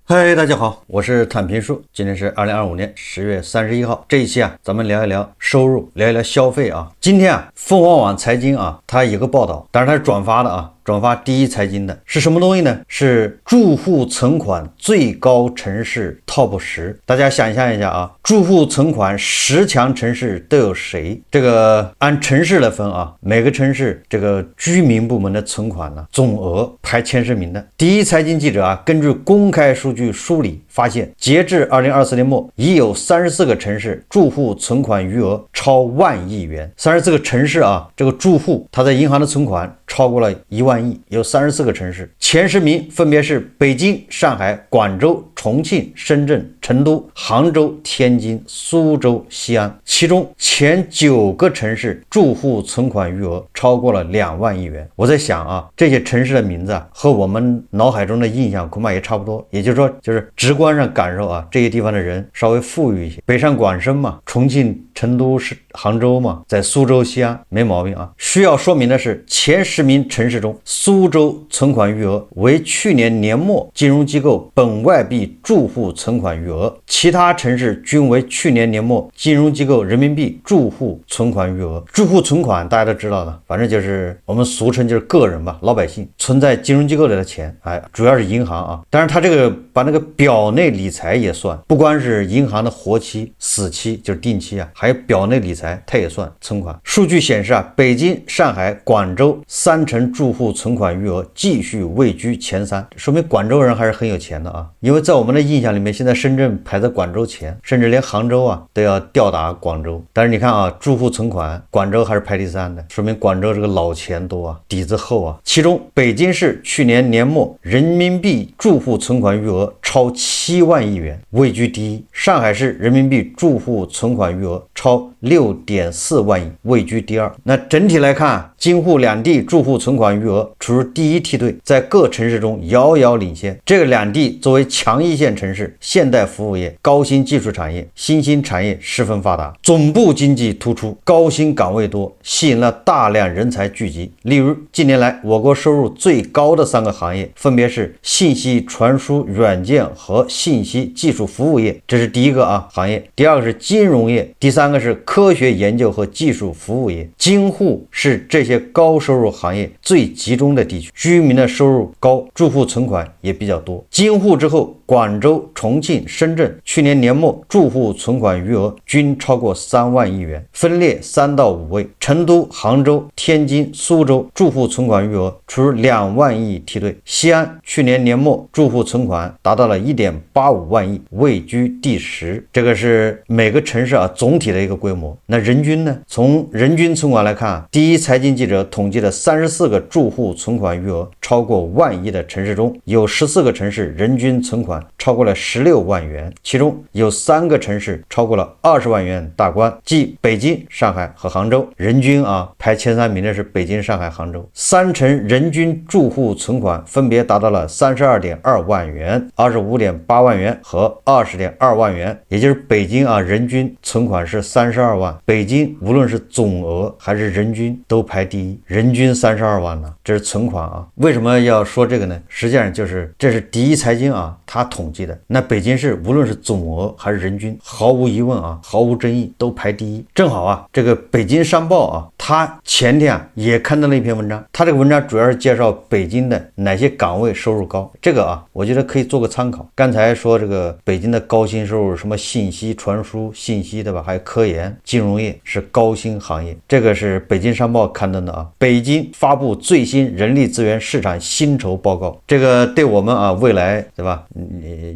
嗨，大家好，我是坦平叔。今天是2025年10月31号。这一期咱们聊一聊收入，聊一聊消费啊。今天凤凰网财经它有个报道，当然它是转发的转发第一财经的是什么东西呢？是住户存款最高城市 TOP 10。大家想象一下住户存款10强城市都有谁？这个按城市来分每个城市这个居民部门的存款总额排前10名的。第一财经记者根据公开数据梳理发现，截至2024年末，已有34个城市住户存款余额超10000亿元。34个城市这个住户他在银行的存款超过了1万亿，有34个城市。前10名分别是北京、上海、广州、重庆、深圳、成都、杭州、天津、苏州、西安。其中前9个城市住户存款余额超过了2万亿元。我在想这些城市的名字和我们脑海中的印象恐怕也差不多，也就是说就是直观上感受这些地方的人稍微富裕一些。北上广深嘛，重庆、成都、杭州嘛，在苏州、西安没毛病需要说明的是，前10名城市中，苏州存款余额为去年年末金融机构本外币住户存款余额，其他城市均为去年年末金融机构人民币住户存款余额。住户存款大家都知道的，反正就是我们俗称就是个人吧，老百姓存在金融机构里的钱，主要是银行当然他这个把那个表内理财也算，不光是银行的活期、死期就是定期还有表内理财它也算存款。数据显示北京、上海、广州3城住户存款余额继续位居前3，说明广州人还是很有钱的因为在我们的印象里面，现在深圳排在广州前，甚至连杭州都要吊打广州。但是你看住户存款广州还是排第3的，说明广州这个老钱多底子厚其中北京市去年年末人民币住户存款余额超7万亿元，位居第一。上海市人民币住户存款余额超6.4万亿，位居第2。那整体来看，京沪两地住户存款余额处于第一梯队，在各城市中遥遥领先。这个两地作为强一线城市，现代服务业、高新技术产业、新兴产业十分发达，总部经济突出，高薪岗位多，吸引了大量人才聚集。例如近年来我国收入最高的3个行业分别是信息传输软件和信息技术服务业，这是第一个行业。第二个是金融业，第3个是科学研究和技术服务业。京沪是这些高收入行业最集中的地区，居民的收入高，住户存款也比较多。京沪之后，广州、重庆、深圳去年年末住户存款余额均超过3万亿元，分列3到5位。成都、杭州、天津、苏州住户存款余额处于2万亿梯队。西安去年年末住户存款达到了1.85万亿，位居第10。这个是每个城市总体的一个规模。那人均呢？从人均存款来看，第一财经记者统计的34个住户存款余额超过1万亿的城市中，有14个城市人均存款超过了16万元，其中有3个城市超过了20万元大关，即北京、上海和杭州。人均排前3名的是北京、上海、杭州。3城人均住户存款分别达到了32.2万元、25.8万元和20.2万元，也就是北京人均存款是32万，北京无论是总额还是人均都排第一，人均32万呢，这是存款为什么要说这个呢？实际上就是这是第一财经它统计的。那北京市无论是总额还是人均，毫无疑问毫无争议都排第一。正好这个北京商报它前天也刊登了一篇文章，它这个文章主要是介绍北京的哪些岗位收入高，这个我觉得可以做个参考。刚才说这个北京的高薪收入，什么信息传输、信息对吧，还有科研、金融业是高薪行业，这个是北京商报刊登的北京发布最新人力资源市场薪酬报告，这个对我们未来对吧，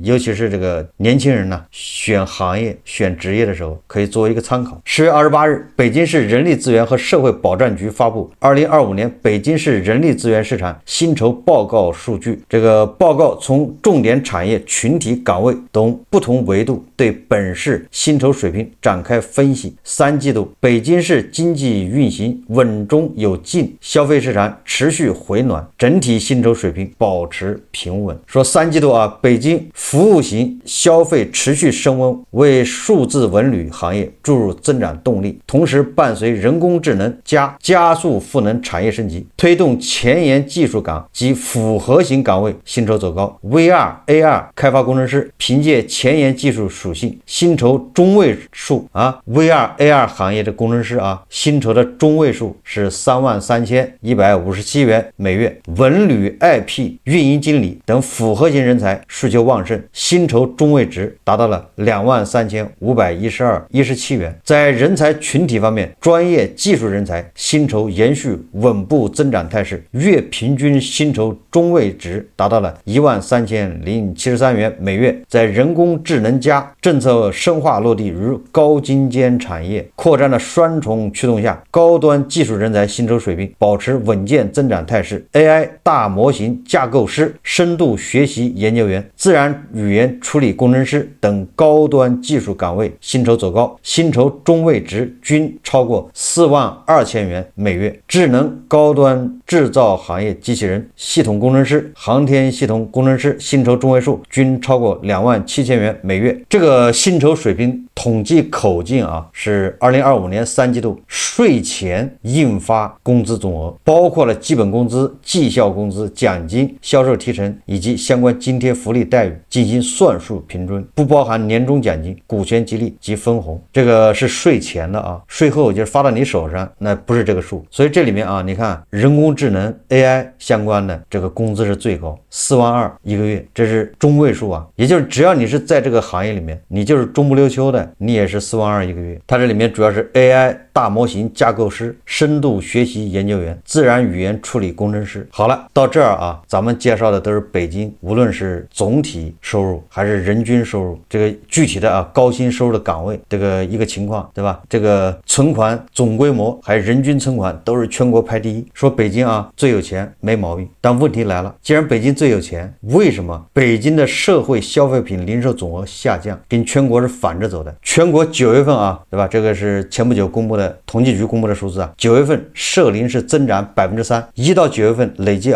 尤其是这个年轻人选行业、选职业的时候可以作为一个参考。10月28日，北京市人力资源和社会保障局发布2025年北京市人力资源市场薪酬报告数据。这个报告从重点产业、群体、岗位等不同维度对本市薪酬水平展开分析。3季度北京市经济运行稳中有进，消费市场持续回暖，整体薪酬水平保持平稳。说3季度北京服务型消费持续升温，为数字文旅行业注入增长动力，同时伴随人工智能加速赋能产业升级，推动前沿技术岗及复合型岗位薪酬走高。VR、AR 开发工程师凭借前沿技术属性，薪酬中位数VR、AR 行业的工程师薪酬的中位数是33157元每月。文旅 IP 运营经理等复合型人才需求旺盛，薪酬中位值达到了23517元。在人才群体方面，专业技术人才薪酬延续稳步增长态势，月平均薪酬中位值达到了13073元每月。在人工智能政策深化落地与高精尖产业扩展的双重驱动下，高端技术人才薪酬水平保持稳健增长态势。AI 大模型架构师、深度学习研究员、自然语言处理工程师等高端技术岗位薪酬走高，薪酬中位值均超过42000元每月。智能高端制造行业机器人、系统工程师、航天系统工程师薪酬中位数均超过27000元每月。这个薪酬水平统计口径是2025年3季度税前印发工资总额，包括了基本工资、绩效工资、奖金、销售提成以及相关津贴福利待遇进行算术平均，不包含年终奖金、股权激励及分红。这个是税前的税后就是发到你手上，那不是这个数。所以这里面你看人工智能 AI 相关的这个工资是最高，42000一个月，这是中位数也就是只要你是在这个行业里面，你就是中不溜秋的，你也是42000一个月。它这里面主要是 AI 大模型架构师、深度学习研究员、自然语言处理工程师。好了，到这儿咱们介绍的都是北京，无论是总体收入还是人均收入，这个具体的高薪收入的岗位这个一个情况，对吧？这个存款总规模还有人均存款都是全国排第一。说北京最有钱没毛病，但问题来了，既然北京最有钱，为什么北京的社会消费品零售总额下降，跟全国是反着走的？全国9月份对吧？这个是前不久公布的统计局公布的数字9月份社零是增长3%，1到9月份累计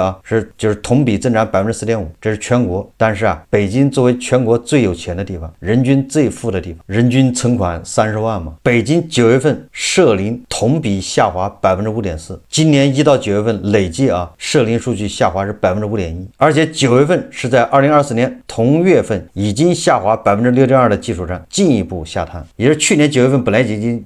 就是同比增长4.5%，这是全国。但是北京作为全国最有钱的地方，人均最富的地方，人均存款30万嘛，北京9月份社零同比下滑5.4%，今年1到9月份累计社零数据下滑是5.1%，而且9月份是在2024年同月份已经下滑6.2%的基础上进一步下探，也是去年9月份本来已经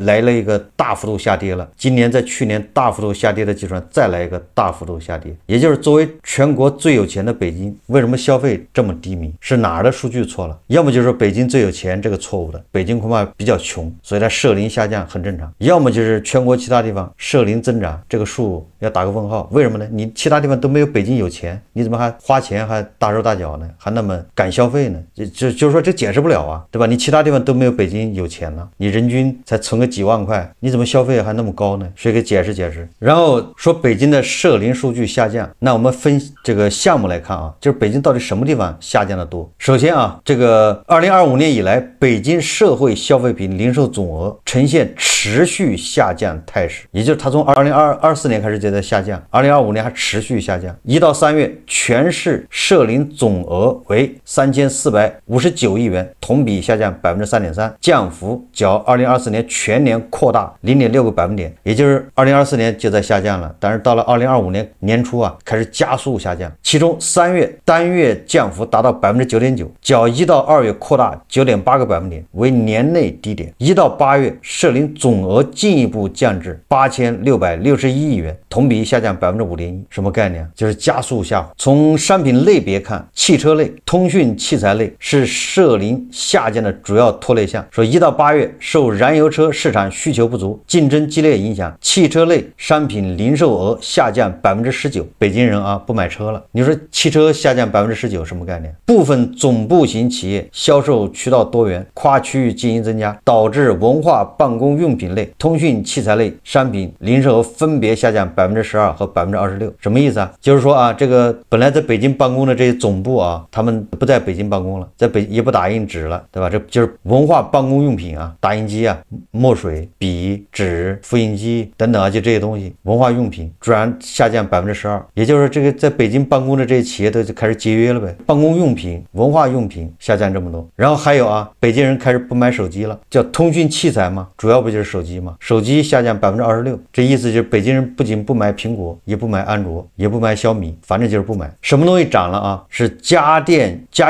来了一个大幅度下跌了，今年在去年大幅度下跌的基础上再来一个大幅度下跌。也就是作为全国最有钱的北京，为什么消费这么低迷？是哪儿的数据错了？要么就是说北京最有钱这个错误的，北京恐怕比较穷，所以它社零下降很正常；要么就是全国其他地方社零增长，这个数要打个问号。为什么呢？你其他地方都没有北京有钱，你怎么还花钱还大手大脚呢？还那么敢消费呢？就是说这解释不了对吧？你其他地方都没有北京有钱呢，你人均才存个几万块，你怎么消费还那么高呢？谁给解释解释？然后说北京的社零数据下降，那我们分这个项目来看就是北京到底什么地方下降的多？首先这个2025年以来，北京社会消费品零售总额呈现持续下降态势，也就是它从2024年开始就在下降，2025年还持续下降。1到3月全市社零总额为3459亿元，同比下降3.3%，降幅较2024年全年扩大0.6个百分点，也就是2024年就在下降了，但是到了2025年年初开始加速下降，其中3月单月降幅达到9.9%，较1到2月扩大9.8个百分点，为年内低点。1到8月社零总额进一步降至8661亿元，同比下降5.1%。什么概念？就是加速下滑。从商品类别看，汽车类、通讯器材类是社零下降的主要拖累项。说1到8月受燃油车市场需求不足、竞争激烈影响，汽车类商品零售额下降19%。北京人不买车了，你说汽车下降19%什么概念？部分总部型企业销售渠道多元，跨区域经营增加，导致文化办公用品类、通讯器材类商品零售额分别下降12%和26%。什么意思就是说这个本来在北京办公的这些总部他们不在北京办公了，也不打印纸了，对吧？这就是文化办公用品打印机墨水、笔、纸、复印机等等就这些东西，文化用品主要下降12%。也就是说这个在北京办公的这些企业都就开始节约了呗。办公工用品、文化用品下降这么多。然后还有啊，北京人开始不买手机了，叫通讯器材嘛，主要不就是手机嘛？手机下降26%，这意思就是北京人不仅不买苹果，也不买安卓，也不买小米，反正就是不买。什么东西涨了啊？是家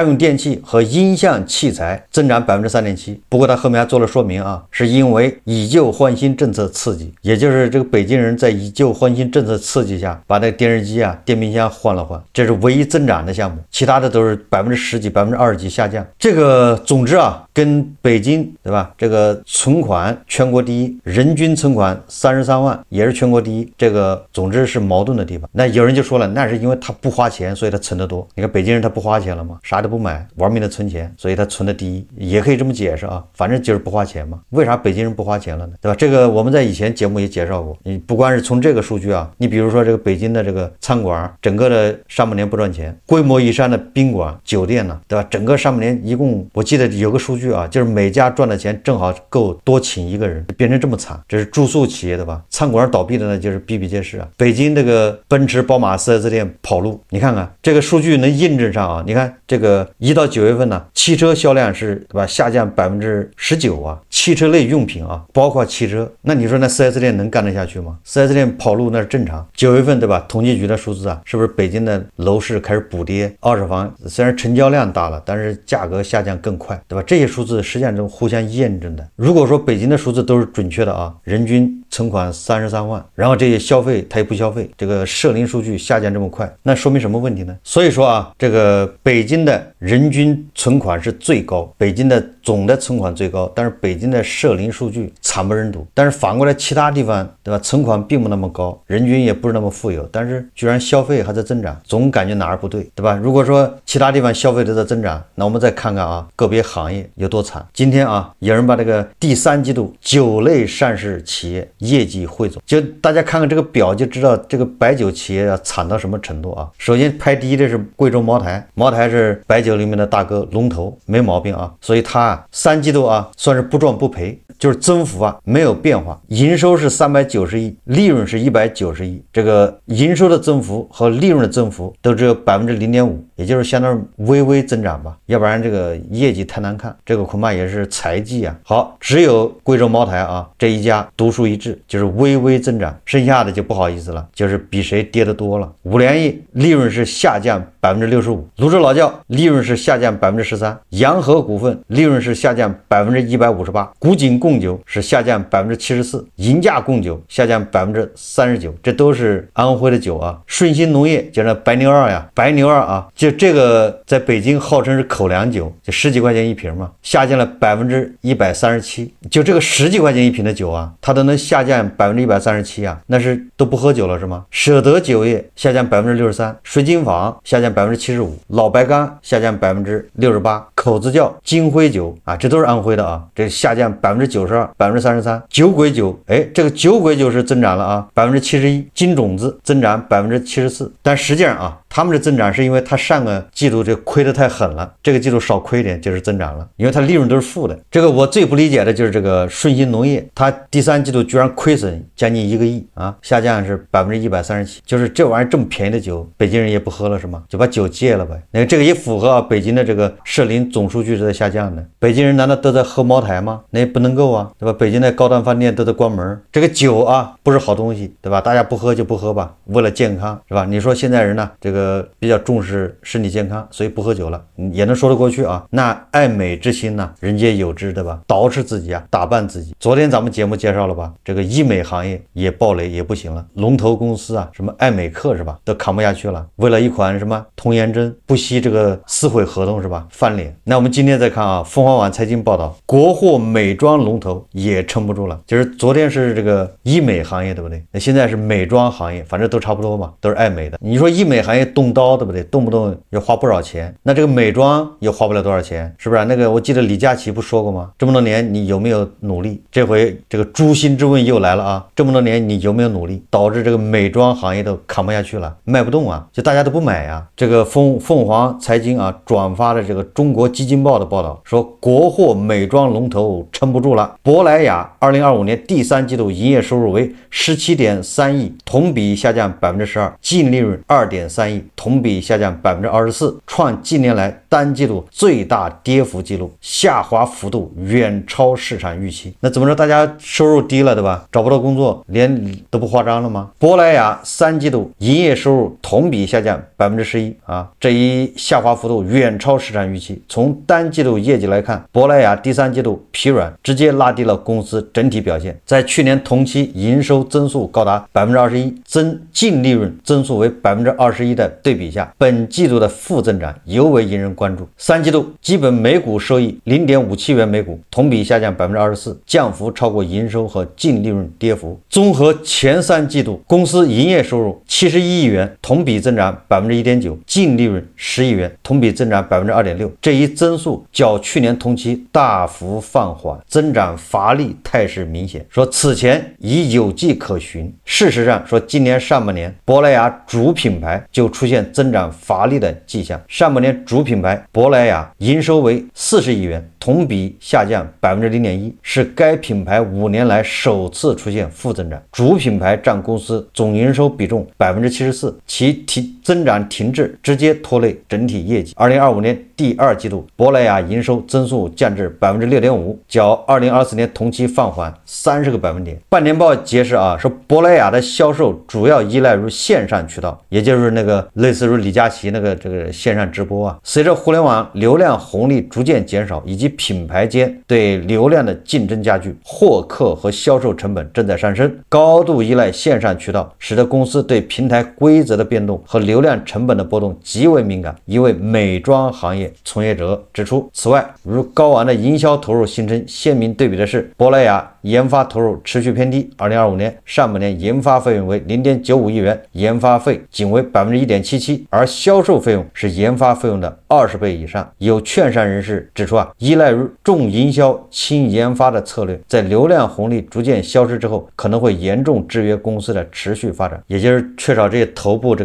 用电器和音像器材增长3.7%。不过他后面还做了说明啊，是因为以旧换新政策刺激，也就是这个北京人在以旧换新政策刺激下，把那个电视机啊、电冰箱换了换，这是唯一增长的项目，其他的都是10%几、20%几下降。这个总之啊，跟北京对吧？这个存款全国第一，人均存款33万也是全国第一，这个总之是矛盾的地方。那有人就说了，那是因为他不花钱，所以他存得多。你看北京人他不花钱了吗？啥都不买，玩命的存钱，所以他存的第一，也可以这么解释啊。反正就是不花钱嘛。为啥北京人不花钱了呢？对吧？这个我们在以前节目也介绍过。你不光是从这个数据啊，你比如说这个北京的这个餐馆，整个的上半年不赚钱，规模以上的宾馆、酒店呢，对吧？整个上半年一共我记得有个数据啊，就是每家赚的钱正好够多请一个人，变成这么惨。这是住宿企业的吧？餐馆倒闭的呢，就是比比皆是啊。北京这个奔驰、宝马 4S 店跑路，你看看这个数据能印证上啊。你看这个1到9月份呢，汽车销量是对吧下降19%啊，汽车类用品啊，包括汽车，那你说那 4S 店能干得下去吗？ 4S 店跑路那是正常。9月份对吧？统计局的数字啊，是不是北京的楼市开始补跌？二手房虽然成交量大了，但是价格下降更快，对吧？这些数字实际上都互相验证的。如果说北京的数字都是准确的啊，人均存款33万，然后这些消费他也不消费，这个社零数据下降这么快，那说明什么问题呢？所以说啊，这个北京的人均存款是最高，北京的总的存款最高，但是北京的社零数据惨不忍睹。但是反过来其他地方对吧，存款并不那么高，人均也不是那么富有，但是居然消费还在增长，总感觉哪儿不对，对吧？如果说其他地方消费都在增长，那我们再看看啊，个别行业有多惨。今天啊，有人把这个第3季度酒类上市企业业绩汇总，就大家看看这个表就知道这个白酒企业啊惨到什么程度啊。首先排第一的是贵州茅台，茅台是白酒里面的大哥，龙头没毛病啊，所以它3季度啊算是不赚不赔，就是增幅啊没有变化，营收是390亿，利润是190亿，这个营收的增幅和利润的增幅都只有0.5%，也就是相当于微微增长吧，要不然这个业绩太难看，这个恐怕也是财技啊。好，只有贵州茅台啊这一家独树一帜，就是微微增长，剩下的就不好意思了，就是比谁跌得多了。五粮液利润是下降65%，泸州老窖利润是下降13%，洋河股份利润是下降158%，古井贡酒是下降74%，银价贡酒下降39%，这都是安徽的酒啊。顺鑫农业就是白牛二呀，白牛二啊，就这个在北京号称是口粮酒，就10几块钱一瓶嘛，下降了137%，就这个10几块钱一瓶的酒啊，它都能下降137%啊，那是都不喝酒了是吗？舍得酒业下降63%，水晶坊下降75%，老白干下降68%，口子窖、金辉酒啊，这都是安徽的啊，这下降92%、33%。酒鬼酒，哎，这个酒鬼酒是增长了啊，71%，金种子增长74%，但实际上啊，他们的增长是因为他上个季度这亏得太狠了，这个季度少亏点就是增长了，因为它利润都是负的。这个我最不理解的就是这个顺鑫农业，它第3季度居然亏损将近1个亿啊，下降是137%，就是这玩意儿这么便宜的酒，北京人也不喝了是吗？就把酒戒了呗。那这个也符合北京的这个社零总数据是在下降的。北京人难道都在喝茅台吗？那也不能够啊，对吧？北京的高档饭店都在关门，这个酒啊不是好东西，对吧？大家不喝就不喝吧，为了健康是吧？你说现在人呢，这个比较重视身体健康，所以不喝酒了，也能说得过去啊。那爱美之心呢，人皆有之，对吧？捯饬自己啊，打扮自己。昨天咱们节目介绍了吧，这个医美行业也暴雷，也不行了，龙头公司啊，什么爱美克是吧，都扛不下去了，为了一款什么童颜针不惜这个撕毁合同是吧，翻脸。那我们今天再看啊，凤凰网财经报道，国货美妆龙头也撑不住了，就是昨天是这个医美行业对不对，那现在是美妆行业，反正都差不多嘛，都是爱美的。你说医美行业动刀对不对，动不动要花不少钱，那这个美妆也花不了多少钱，是不是？那个我记得李佳琦不说过吗？这么多年你有没有努力？这回这个诛心之问又来了啊，这么多年你有没有努力？导致这个美妆行业都扛不下去了，卖不动啊，就大家都不买啊。这个凤凰财经啊转发的这个中国基金报的报道说，国货美妆龙头撑不住了。珀莱雅2025年第3季度营业收入为17.3亿，同比下降12%，净利润2.3亿，同比下降24%，创近年来单季度最大跌幅记录，下滑幅度远超市场预期。那怎么着？大家收入低了，对吧？找不到工作，连都不夸张了吗？珀莱雅3季度营业收入同比下降11%啊，这一下滑幅度远超市场预期。从单季度业绩来看，珀莱雅第3季度疲软，直接拉低了公司整体表现。在去年同期营收增速高达21%，净利润增速为21%的对比下，本季度的负增长尤为引人关注。3季度基本每股收益0.57元每股，同比下降24%，降幅超过营收和净利润跌幅。综合前3季度，公司营业收入71亿元，同比增长1.9%，净利润10亿元，同比增长2.6%。这一增速较去年同期大幅放缓，增长乏力态势明显。说此前已有迹可循。事实上，说今年上半年珀莱雅主品牌就出现增长乏力的迹象。上半年主品牌珀莱雅营收为40亿元，同比下降0.1%，是该品牌5年来首次出现负增长。主品牌占公司总营收比重74%，其增长停滞，直接拖累整体业绩。2025年第2季度，珀莱雅营收增速降至6.5%，较2024年同期放缓30个百分点。半年报揭示说珀莱雅的销售主要依赖于线上渠道，也就是那个类似于李佳琦这个线上直播随着互联网流量红利逐渐减少，以及品牌间对流量的竞争加剧，获客和销售成本正在上升，高度依赖线上渠道，使得公司对平台规则的变动和流量成本的波动极为敏感。一位美妆行业从业者指出，此外，与高昂的营销投入形成鲜明对比的是，珀莱雅研发投入持续偏低。2025年上半年研发费用为0.95亿元，研发费仅为1.77%，而销售费用是研发费用的20倍以上。有券商人士指出依赖于重营销轻研发的策略，在流量红利逐渐消失之后，可能会严重制约公司的持续发展。也就是缺少这些头部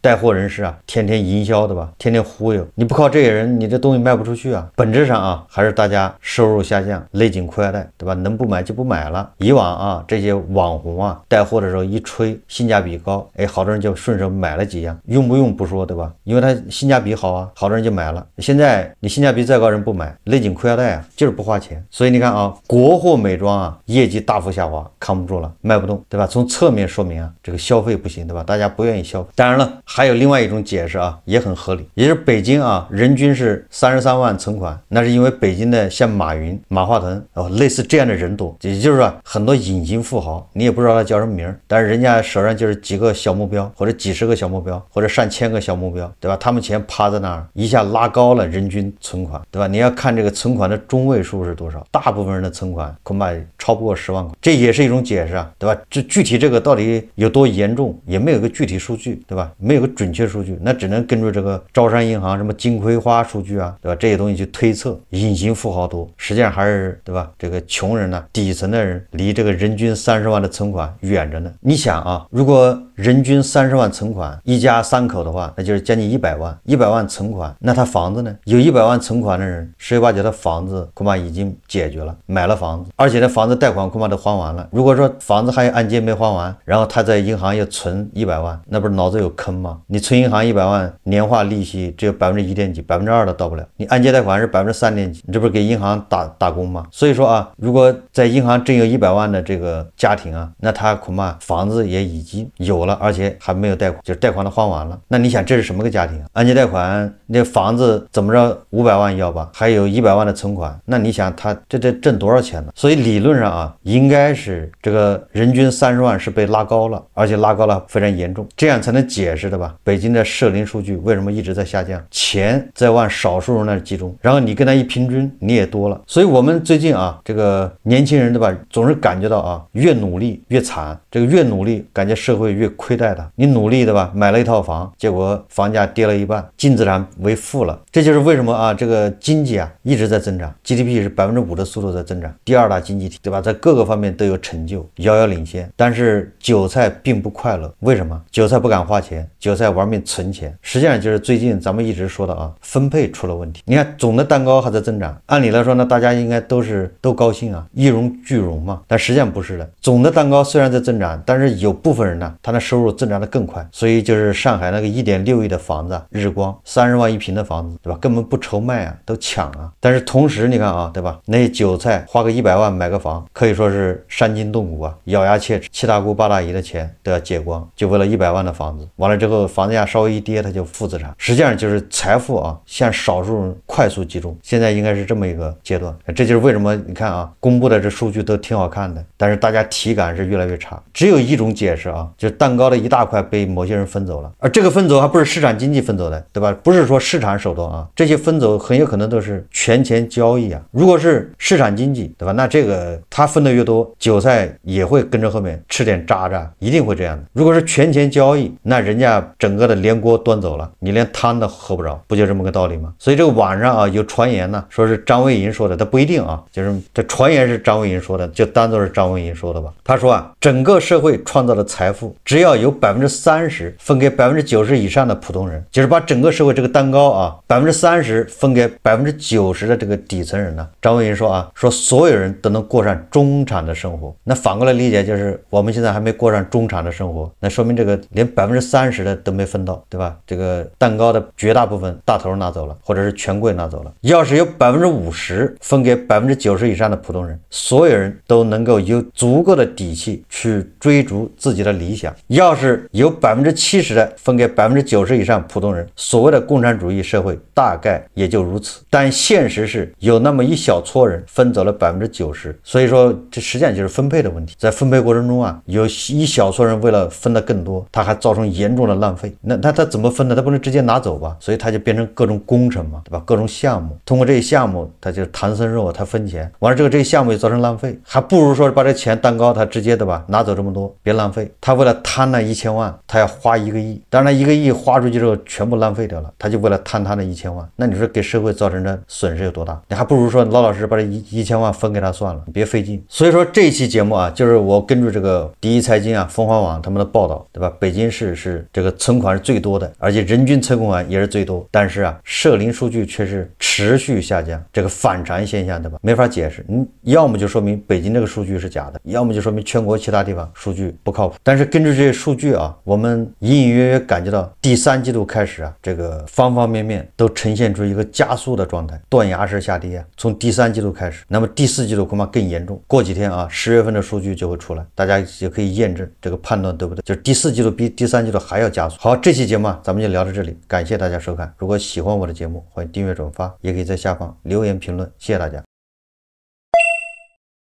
带货人士天天营销的吧，天天忽悠，你不靠这些人，你这东西卖不出去本质上还是大家收入下降，勒紧裤腰带，对吧？能不买就不买了。以往这些网红带货的时候一吹性价比高，好多人就顺手买了几样，用不用不说，对吧？因为它性价比好好多人就买了。现在你性价比再高人不买，勒紧裤腰带就是不花钱。所以你看国货美妆业绩大幅下滑，扛不住了，卖不动，对吧？从侧面说明这个消费不行，对吧？大家不愿意消费。当然了，还有另外一种解释也很合理，也就是北京人均是33万存款，那是因为北京的像马云、马化腾类似这样的人多，也就是很多隐形富豪，你也不知道他叫什么名，但是人家手上就是几个小目标，或者几十个小目标，或者上千个小目标，对吧？他们钱趴在那儿，一下拉高了人均存款，对吧？你要看这个存款的中位数是多少，大部分人的存款恐怕超不过10万块，这也是一种解释对吧？这具体这个到底有多严重，也没有个具体数据，对吧？没有个准确数据，那只能根据这个招商银行什么金葵花数据对吧？这些东西去推测，隐形富豪多，实际上还是对吧？这个穷人底层的人离这个人均30万的存款远着呢。你想如果人均30万存款，一家3口的话，那就是将近100万，100万存款，那他房子呢？有100万存款的人，十有八九他房子恐怕已经解决了，买了房子，而且那房子贷款恐怕都还完了。如果说房子还有按揭没还完，然后他在银行又存100万，那不是脑子有坑吗？你存银行100万，年化利息只有1.几，2%都到不了。你按揭贷款是3.几，你这不是给银行打工吗？所以说如果在银行真有100万的这个家庭那他恐怕房子也已经有了，而且还没有贷款，就是贷款都还完了。那你想这是什么个家庭按揭贷款，那房子怎么着500万要吧，还有100万的存款，那你想他这挣多少钱呢？所以理论上应该是这个人均30万是被拉高了，而且拉高了非常严重，这样才能解释的吧？北京的社零数据为什么一直在下降？钱在往少数人那儿集中，然后你跟他一平均，你也多了。所以我们最近这个年轻近人对吧，总是感觉到啊，越努力越惨，这个越努力感觉社会越亏待他。你努力对吧，买了一套房，结果房价跌了一半，净资产为负了。这就是为什么啊，这个经济啊一直在增长 ，GDP 是5%的速度在增长，第2大经济体对吧，在各个方面都有成就，遥遥领先。但是韭菜并不快乐，为什么？韭菜不敢花钱，韭菜玩命存钱。实际上就是最近咱们一直说的啊，分配出了问题。你看总的蛋糕还在增长，按理来说呢，大家应该都高兴啊，一荣俱荣嘛。但实际上不是的，总的蛋糕虽然在增长，但是有部分人呢，他的收入增长的更快。所以就是上海那个1.6亿的房子，日光30万一平的房子，对吧？根本不愁卖啊，都抢啊。但是同时你看啊，对吧？那些韭菜花个100万买个房，可以说是伤筋动骨啊，咬牙切齿，7大姑8大姨的钱都要借光，就为了100万的房子。完了之后，房价稍微一跌，他就负资产。实际上就是财富啊，向少数人快速集中。现在应该是这么一个阶段，这就是为什么你看啊，公布的这数据都挺好看的，但是大家体感是越来越差。只有一种解释啊，就是蛋糕的一大块被某些人分走了，而这个分走还不是市场经济分走的，对吧？不是说市场手段啊，这些分走很有可能都是权钱交易啊。如果是市场经济，对吧？那这个他分的越多，韭菜也会跟着后面吃点渣渣，一定会这样的。如果是权钱交易，那人家整个的连锅端走了，你连汤都喝不着，不就这么个道理吗？所以这个网上啊有传言呢，说是张卫银说的，他不一定啊，就是这传言是张卫银说的，就当做是张卫银说的吧。他说啊，整个社会创造的财富只要有30%分给90%以上的普通人，就是把整个社会这个蛋糕啊30%分给90%的这个底层人呢。张卫银说啊，说所有人都能过上中产的生活。那反过来理解就是我们现在还没过上中产的生活，那说明这个连30%的都没分到，对吧？这个蛋糕的绝大部分大头拿走了，或者是权贵拿走了。要是有50%分给90%以上的普通人，所有人都能够有足够的底气去追逐自己的理想。要是有70%的分给90%以上普通人，所谓的共产主义社会大概也就如此。但现实是有那么一小撮人分走了90%，所以说这实际上就是分配的问题。在分配过程中啊，有一小撮人为了分得更多，他还造成严重的浪费。那他怎么分呢？他不能直接拿走吧？所以他就变成各种工程嘛，对吧？各种项目，通过这些项目，他就唐僧肉，他分钱。完了这个项目也造成浪费，还不如说把这钱蛋糕他直接对吧拿走这么多，别浪费。他为了贪那1000万，他要花1个亿，当然1个亿花出去之后全部浪费掉了，他就为了贪他那1000万，那你说给社会造成的损失有多大？你还不如说老老实实把这1000万分给他算了，别费劲。所以说这一期节目啊，就是我根据这个第一财经啊、凤凰网他们的报道，对吧？北京市是这个存款是最多的，而且人均存款也是最多，但是啊，社零数据却是持续下降，这个反常现象，对吧？没法解释。要么就说明北京这个数据是假的，要么就说明全国其他地方数据不靠谱。但是根据这些数据啊，我们隐隐约约感觉到第3季度开始啊，这个方方面面都呈现出一个加速的状态，断崖式下跌啊。从第3季度开始，那么第4季度恐怕更严重。过几天啊，10月份的数据就会出来，大家也可以验证这个判断对不对？就是第4季度比第3季度还要加速。好，这期节目啊，咱们就聊到这里，感谢大家收看。如果喜欢我的节目，欢迎订阅转发，也可以在下方留言评论，谢谢大家。